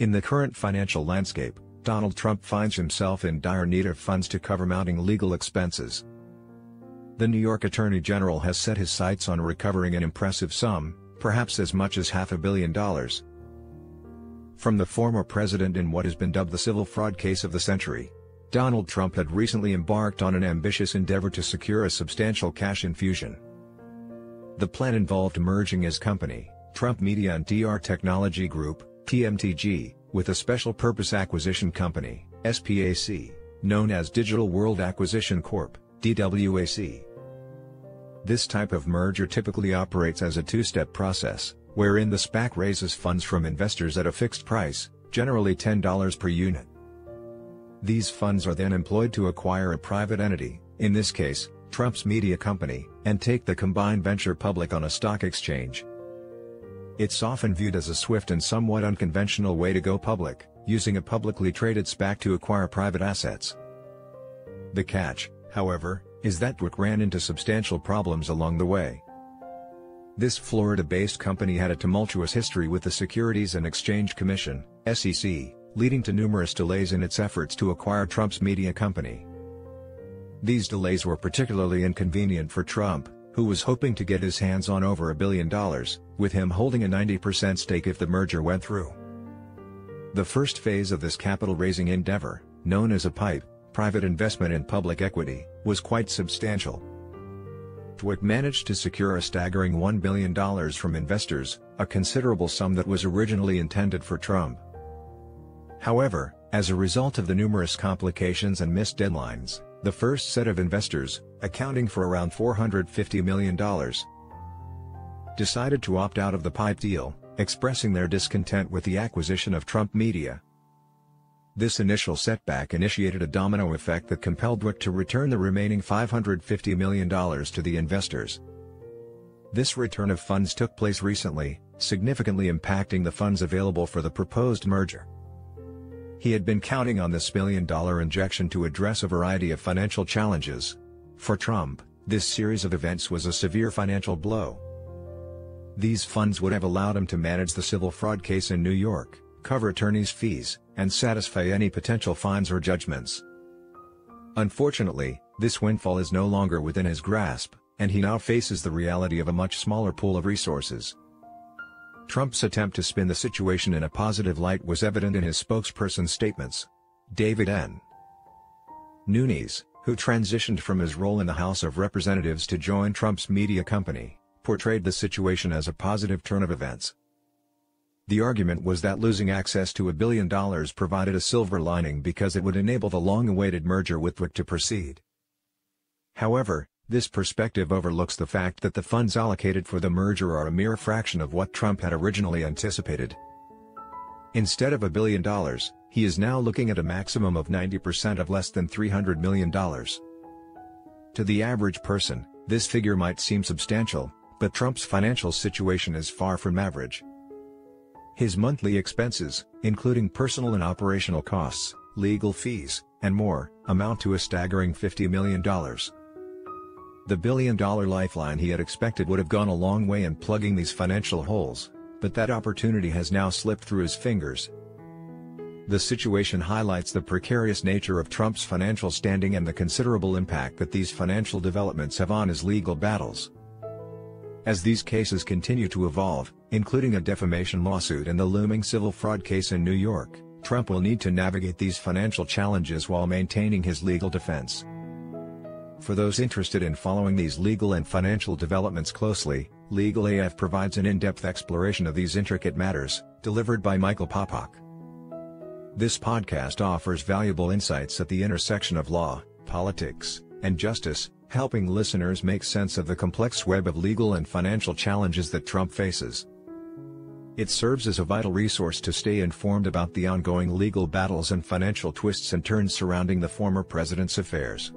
In the current financial landscape, Donald Trump finds himself in dire need of funds to cover mounting legal expenses. The New York Attorney General has set his sights on recovering an impressive sum, perhaps as much as $500 million, from the former president in what has been dubbed the civil fraud case of the century. Donald Trump had recently embarked on an ambitious endeavor to secure a substantial cash infusion. The plan involved merging his company, Trump Media and TR Technology Group, TMTG, with a special purpose acquisition company, SPAC, known as Digital World Acquisition Corp., DWAC. This type of merger typically operates as a two-step process, wherein the SPAC raises funds from investors at a fixed price, generally $10 per unit. These funds are then employed to acquire a private entity, in this case, Trump's media company, and take the combined venture public on a stock exchange. It's often viewed as a swift and somewhat unconventional way to go public, using a publicly traded SPAC to acquire private assets. The catch, however, is that DWAC ran into substantial problems along the way. This Florida-based company had a tumultuous history with the Securities and Exchange Commission, SEC, leading to numerous delays in its efforts to acquire Trump's media company. These delays were particularly inconvenient for Trump, who was hoping to get his hands on over $1 billion, with him holding a 90% stake if the merger went through. The first phase of this capital-raising endeavor, known as a PIPE, private investment in public equity, was quite substantial. DWAC managed to secure a staggering $1 billion from investors, a considerable sum that was originally intended for Trump. However, as a result of the numerous complications and missed deadlines, the first set of investors, accounting for around $450 million, decided to opt out of the PIPE deal, expressing their discontent with the acquisition of Trump Media. This initial setback initiated a domino effect that compelled DWAC to return the remaining $550 million to the investors. This return of funds took place recently, significantly impacting the funds available for the proposed merger. He had been counting on this $1 billion injection to address a variety of financial challenges. For Trump, this series of events was a severe financial blow. These funds would have allowed him to manage the civil fraud case in New York, cover attorneys' fees, and satisfy any potential fines or judgments. Unfortunately, this windfall is no longer within his grasp, and he now faces the reality of a much smaller pool of resources. Trump's attempt to spin the situation in a positive light was evident in his spokesperson's statements. David N. Nunes, who transitioned from his role in the House of Representatives to join Trump's media company, portrayed the situation as a positive turn of events. The argument was that losing access to $1 billion provided a silver lining because it would enable the long-awaited merger with DWAC to proceed. However, this perspective overlooks the fact that the funds allocated for the merger are a mere fraction of what Trump had originally anticipated. Instead of $1 billion, he is now looking at a maximum of 90% of less than $300 million. To the average person, this figure might seem substantial, but Trump's financial situation is far from average. His monthly expenses, including personal and operational costs, legal fees, and more, amount to a staggering $50 million. The billion-dollar lifeline he had expected would have gone a long way in plugging these financial holes, but that opportunity has now slipped through his fingers. The situation highlights the precarious nature of Trump's financial standing and the considerable impact that these financial developments have on his legal battles. As these cases continue to evolve, including a defamation lawsuit and the looming civil fraud case in New York, Trump will need to navigate these financial challenges while maintaining his legal defense. For those interested in following these legal and financial developments closely, Legal AF provides an in-depth exploration of these intricate matters, delivered by Michael Popak. This podcast offers valuable insights at the intersection of law, politics, and justice, helping listeners make sense of the complex web of legal and financial challenges that Trump faces. It serves as a vital resource to stay informed about the ongoing legal battles and financial twists and turns surrounding the former president's affairs.